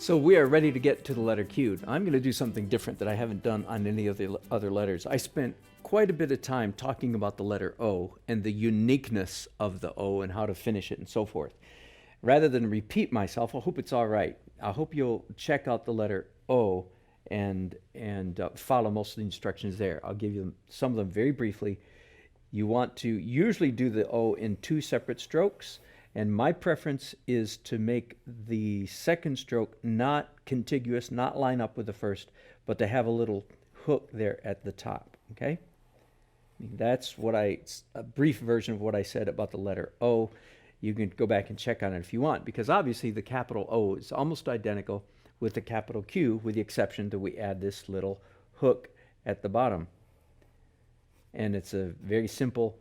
So we are ready to get to the letter Q. I'm going to do something different that I haven't done on any of the other letters. I spent quite a bit of time talking about the letter O and the uniqueness of the O and how to finish it and so forth. Rather than repeat myself, I hope it's all right. I hope you'll check out the letter O and follow most of the instructions there. I'll give you some of them very briefly. You want to usually do the O in 2 separate strokes. And my preference is to make the second stroke not contiguous, not line up with the first, but to have a little hook there at the top, okay? That's what a brief version of what I said about the letter O. You can go back and check on it if you want, because obviously the capital O is almost identical with the capital Q, with the exception that we add this little hook at the bottom. And it's a very simple,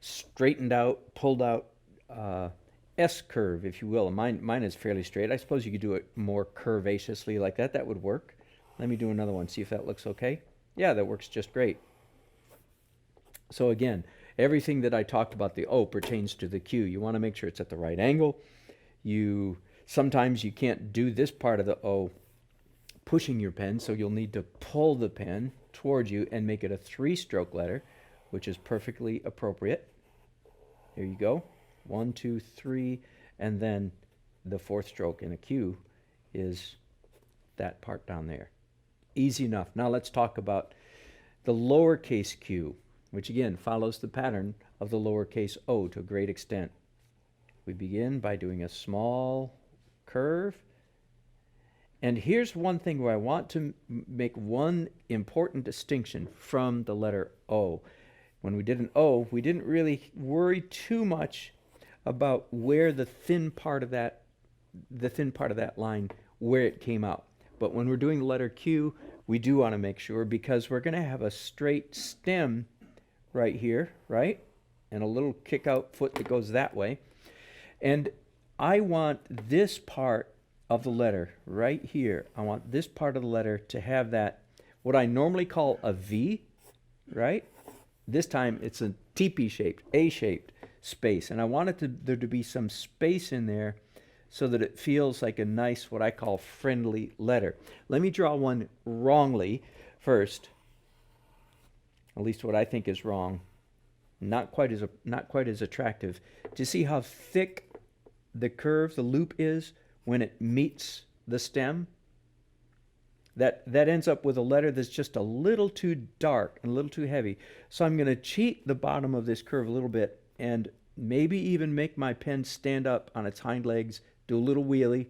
straightened out, pulled out S curve, if you will. And mine is fairly straight. I suppose you could do it more curvaceously like that. That would work. Let me do another one, see if that looks okay. Yeah, that works just great. So again, everything that I talked about the O pertains to the Q. You want to make sure it's at the right angle. Sometimes you can't do this part of the O pushing your pen, so you'll need to pull the pen towards you and make it a 3-stroke letter, which is perfectly appropriate. Here you go. 1, 2, 3, and then the 4th stroke in a Q is that part down there. Easy enough. Now let's talk about the lowercase q, which again follows the pattern of the lowercase o to a great extent. We begin by doing a small curve. And here's one thing where I want to make one important distinction from the letter O. When we did an O, we didn't really worry too much about where the thin part of that line, where it came out. But when we're doing the letter Q, we do want to make sure, because we're going to have a straight stem right here, right? And a little kick out foot that goes that way. And I want this part of the letter right here, I want this part of the letter to have that, what I normally call a V, right? This time it's a TP-shaped, A-shaped space. And I want there to be some space in there so that it feels like a nice, what I call friendly letter. Let me draw one wrongly first, at least what I think is wrong. Not quite as attractive. Do you see how thick the curve, the loop is when it meets the stem? That ends up with a letter that's just a little too dark and a little too heavy. So I'm going to cheat the bottom of this curve a little bit and maybe even make my pen stand up on its hind legs, do a little wheelie,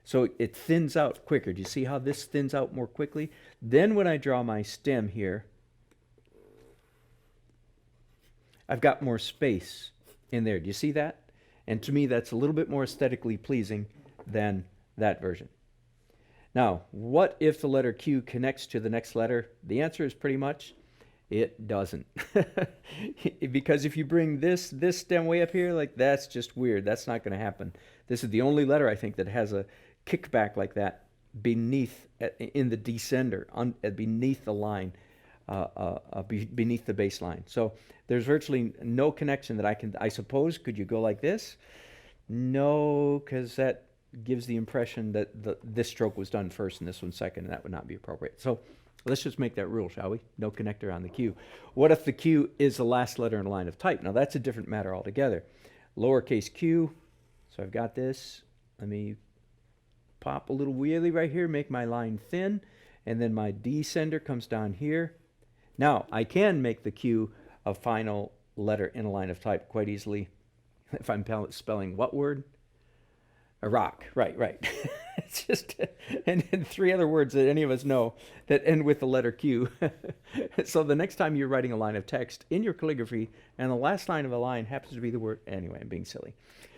so it thins out quicker. Do you see how this thins out more quickly? Then when I draw my stem here, I've got more space in there. Do you see that? And to me, that's a little bit more aesthetically pleasing than that version. Now, what if the letter Q connects to the next letter? The answer is pretty much it doesn't. Because if you bring this stem way up here, like, that's just weird. That's not going to happen. This is the only letter, I think, that has a kickback like that beneath, in the descender, beneath the line, beneath the baseline. So there's virtually no connection that I suppose, could you go like this? No, because that gives the impression that this stroke was done first and this one second, and that would not be appropriate. So let's just make that rule, shall we? No connector on the Q. What if the Q is the last letter in a line of type? Now that's a different matter altogether. Lowercase q, so I've got this. Let me pop a little wheelie right here, make my line thin, and then my descender comes down here. Now I can make the Q a final letter in a line of type quite easily if I'm spelling what word? A rock, right. It's just, and 3 other words that any of us know that end with the letter Q. So the next time you're writing a line of text in your calligraphy and the last line of a line happens to be the word, anyway, I'm being silly.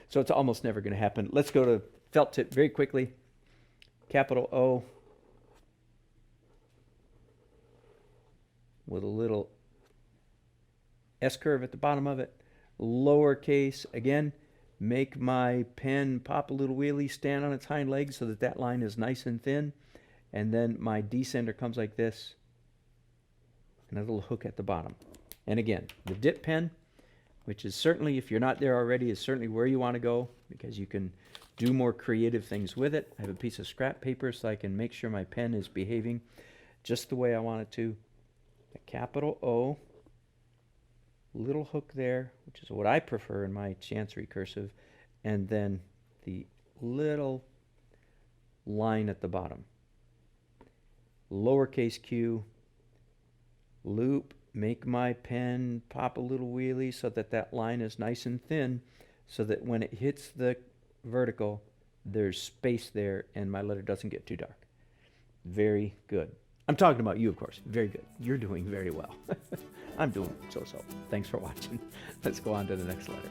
So it's almost never going to happen. Let's go to felt tip very quickly. Capital O with a little S curve at the bottom of it. Lowercase, again, make my pen pop a little wheelie, stand on its hind legs so that line is nice and thin. And then my descender comes like this, and a little hook at the bottom. And again, the dip pen, which is certainly, if you're not there already, is certainly where you want to go, because you can do more creative things with it. I have a piece of scrap paper so I can make sure my pen is behaving just the way I want it to. A capital O, little hook there, which is what I prefer in my Chancery cursive, and then the little line at the bottom. Lowercase q, loop, make my pen pop a little wheelie so that that line is nice and thin, so that when it hits the vertical, there's space there and my letter doesn't get too dark. Very good. I'm talking about you, of course. Very good. You're doing very well. I'm doing so-so. Thanks for watching. Let's go on to the next letter.